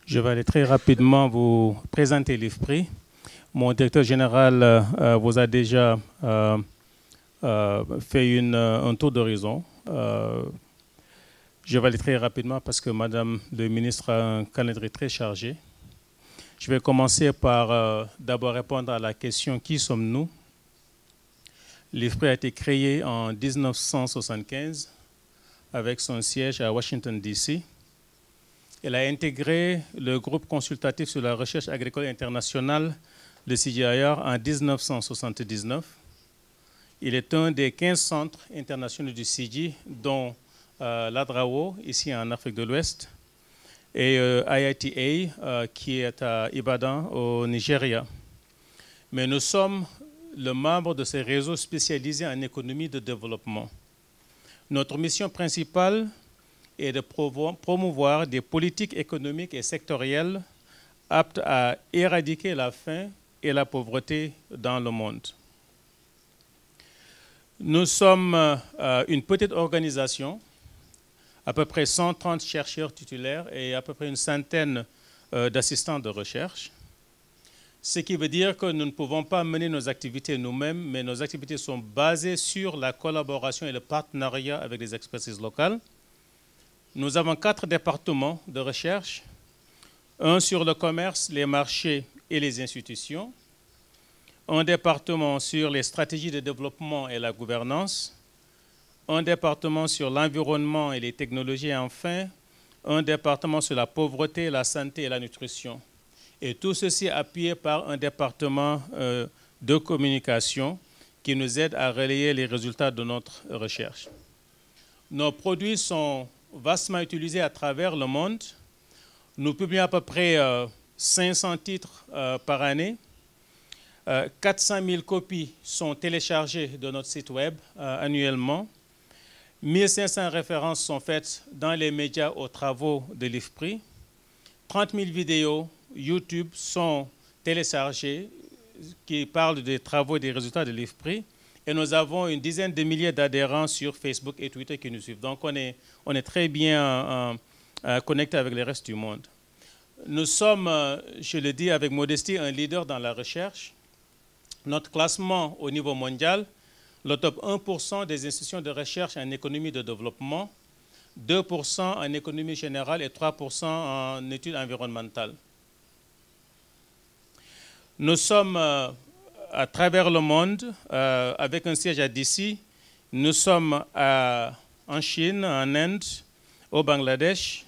Je vais aller très rapidement vous présenter l'IFPRI. Mon directeur général vous a déjà fait un tour d'horizon. Je vais aller très rapidement parce que Madame le ministre a un calendrier très chargé. Je vais commencer par d'abord répondre à la question « Qui sommes-nous » L'IFPRI a été créé en 1975 avec son siège à Washington, D.C. Elle a intégré le groupe consultatif sur la recherche agricole internationale, le CGIAR, en 1979. Il est un des 15 centres internationaux du CIGI, dont l'ADRAO, ici en Afrique de l'Ouest, et IITA, qui est à Ibadan, au Nigeria. Mais nous sommes le membre de ces réseaux spécialisés en économie de développement. Notre mission principale est de promouvoir des politiques économiques et sectorielles aptes à éradiquer la faim et la pauvreté dans le monde. Nous sommes une petite organisation, à peu près 130 chercheurs titulaires et à peu près une centaine d'assistants de recherche. Ce qui veut dire que nous ne pouvons pas mener nos activités nous-mêmes, mais nos activités sont basées sur la collaboration et le partenariat avec les expertises locales. Nous avons 4 départements de recherche, un sur le commerce, les marchés et les institutions, un département sur les stratégies de développement et la gouvernance, un département sur l'environnement et les technologies, et enfin, un département sur la pauvreté, la santé et la nutrition. Et tout ceci appuyé par un département de communication qui nous aide à relayer les résultats de notre recherche. Nos produits sont vastement utilisés à travers le monde. Nous publions à peu près 500 titres par année. 400 000 copies sont téléchargées de notre site web annuellement. 1500 références sont faites dans les médias aux travaux de l'IFPRI. 30 000 vidéos YouTube sont téléchargées qui parlent des travaux et des résultats de l'IFPRI. Et nous avons une dizaine de milliers d'adhérents sur Facebook et Twitter qui nous suivent. Donc, on est très bien connectés avec le reste du monde. Nous sommes, je le dis avec modestie, un leader dans la recherche. Notre classement au niveau mondial, le top 1% des institutions de recherche en économie de développement, 2% en économie générale et 3% en études environnementales. Nous sommes à travers le monde, avec un siège à DC. Nous sommes en Chine, en Inde, au Bangladesh,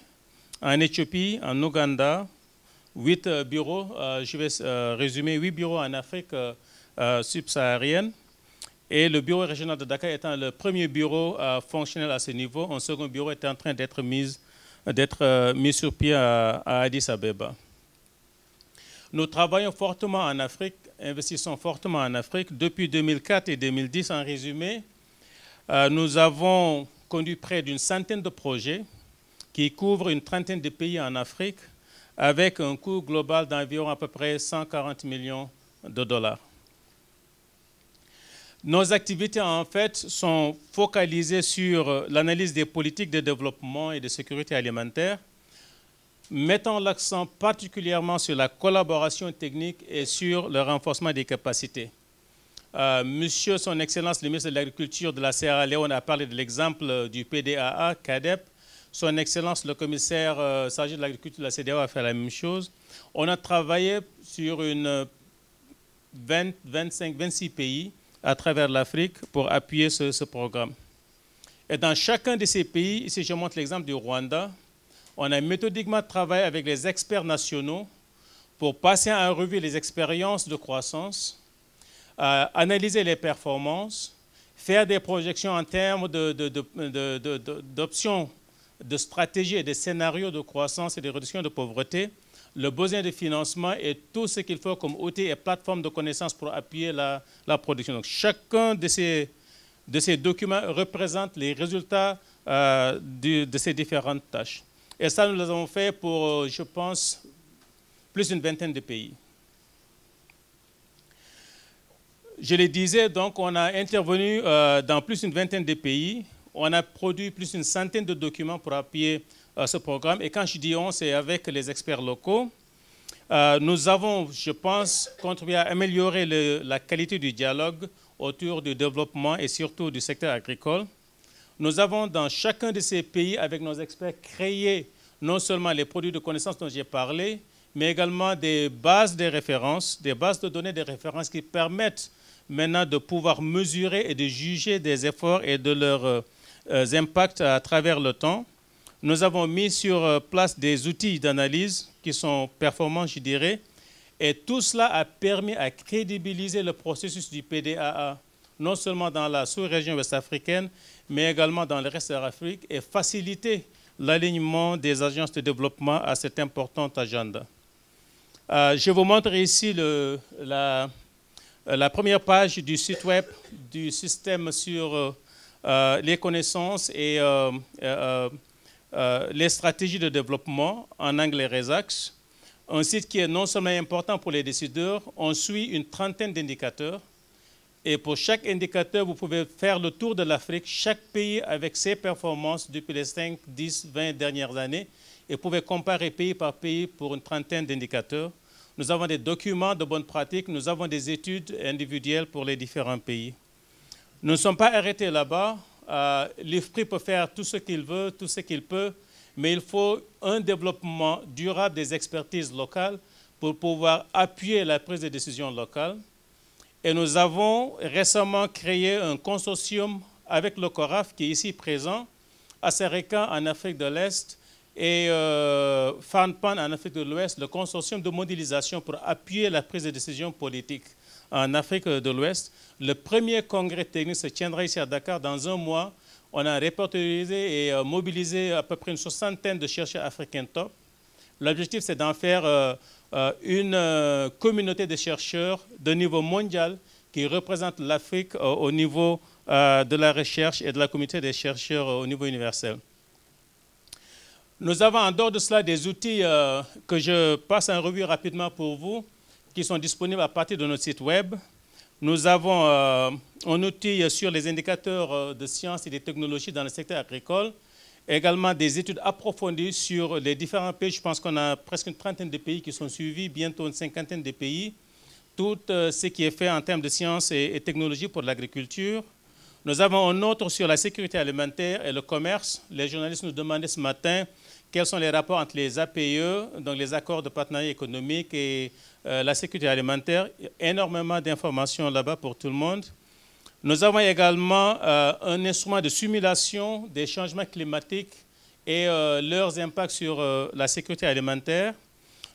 en Éthiopie, en Ouganda, 8 bureaux, je vais résumer, 8 bureaux en Afrique subsaharienne. Et le bureau régional de Dakar étant le premier bureau fonctionnel à ce niveau, un second bureau est en train d'être mis sur pied à Addis Abeba. Nous travaillons fortement en Afrique, investissons fortement en Afrique. Depuis 2004 et 2010, en résumé, nous avons conduit près d'une centaine de projets qui couvrent une trentaine de pays en Afrique avec un coût global d'environ à peu près 140 millions de dollars. Nos activités, en fait, sont focalisées sur l'analyse des politiques de développement et de sécurité alimentaire, mettant l'accent particulièrement sur la collaboration technique et sur le renforcement des capacités. Monsieur, son Excellence, le ministre de l'Agriculture de la Sierra Leone a parlé de l'exemple du PDAA, CADEP. Son Excellence, le commissaire chargé de l'Agriculture de la CEDEAO a fait la même chose. On a travaillé sur 26 pays à travers l'Afrique pour appuyer ce programme. Et dans chacun de ces pays, ici je montre l'exemple du Rwanda, on a méthodiquement travaillé avec les experts nationaux pour passer en revue les expériences de croissance, analyser les performances, faire des projections en termes d'options, de stratégies et de scénarios de croissance et de réduction de pauvreté, le besoin de financement et tout ce qu'il faut comme outils et plateformes de connaissances pour appuyer la production. Donc, chacun de ces documents représente les résultats de ces différentes tâches. Et ça, nous l'avons fait pour, je pense, plus d'une vingtaine de pays. Je le disais, donc, on a intervenu dans plus d'une vingtaine de pays. On a produit plus d'une centaine de documents pour appuyer ce programme. Et quand je dis on, c'est avec les experts locaux. Nous avons, je pense, contribué à améliorer la qualité du dialogue autour du développement et surtout du secteur agricole. Nous avons dans chacun de ces pays, avec nos experts, créé non seulement les produits de connaissances dont j'ai parlé, mais également des bases de référence, des bases de données de référence qui permettent maintenant de pouvoir mesurer et de juger des efforts et de leurs impacts à travers le temps. Nous avons mis sur place des outils d'analyse qui sont performants, je dirais, et tout cela a permis à crédibiliser le processus du PDAA, non seulement dans la sous-région ouest-africaine, mais également dans le reste de l'Afrique, et faciliter l'alignement des agences de développement à cette importante agenda. Je vous montre ici la première page du site web du système sur les connaissances et les stratégies de développement, en anglais RESAX. Un site qui est non seulement important pour les décideurs, on suit une trentaine d'indicateurs. Et pour chaque indicateur, vous pouvez faire le tour de l'Afrique, chaque pays avec ses performances depuis les 5, 10, 20 dernières années, et vous pouvez comparer pays par pays pour une trentaine d'indicateurs. Nous avons des documents de bonnes pratiques, nous avons des études individuelles pour les différents pays. Nous ne sommes pas arrêtés là-bas. L'IFPRI peut faire tout ce qu'il veut, tout ce qu'il peut, mais il faut un développement durable des expertises locales pour pouvoir appuyer la prise de décision locale. Et nous avons récemment créé un consortium avec le CORAF qui est ici présent, à Sereka en Afrique de l'Est et FANPAN en Afrique de l'Ouest, le consortium de modélisation pour appuyer la prise de décision politique en Afrique de l'Ouest. Le premier congrès technique se tiendra ici à Dakar dans un mois. On a répertorié et mobilisé à peu près une soixantaine de chercheurs africains top. L'objectif, c'est d'en faire une communauté de chercheurs de niveau mondial qui représente l'Afrique au niveau de la recherche et de la communauté des chercheurs au niveau universel. Nous avons en dehors de cela des outils que je passe en revue rapidement pour vous, qui sont disponibles à partir de notre site web. Nous avons un outil sur les indicateurs de sciences et des technologies dans le secteur agricole, également des études approfondies sur les différents pays. Je pense qu'on a presque une trentaine de pays qui sont suivis, bientôt une cinquantaine de pays. Tout ce qui est fait en termes de sciences et technologies pour l'agriculture. Nous avons un autre sur la sécurité alimentaire et le commerce. Les journalistes nous demandaient ce matin quels sont les rapports entre les APE, donc les accords de partenariat économique, et la sécurité alimentaire. Il y a énormément d'informations là-bas pour tout le monde. Nous avons également un instrument de simulation des changements climatiques et leurs impacts sur la sécurité alimentaire.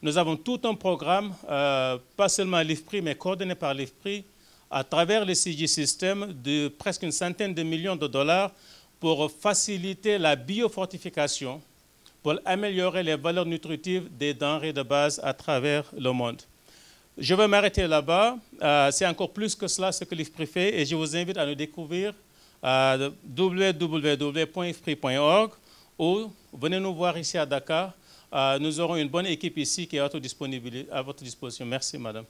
Nous avons tout un programme, pas seulement à l'IFPRI, mais coordonné par l'IFPRI, à travers le CG System, de presque une centaine de millions de dollars pour faciliter la biofortification, pour améliorer les valeurs nutritives des denrées de base à travers le monde. Je vais m'arrêter là-bas. C'est encore plus que cela ce que l'IFPRI fait et je vous invite à nous découvrir à www.ifpri.org ou venez nous voir ici à Dakar. Nous aurons une bonne équipe ici qui est à votre disposition. Merci, madame.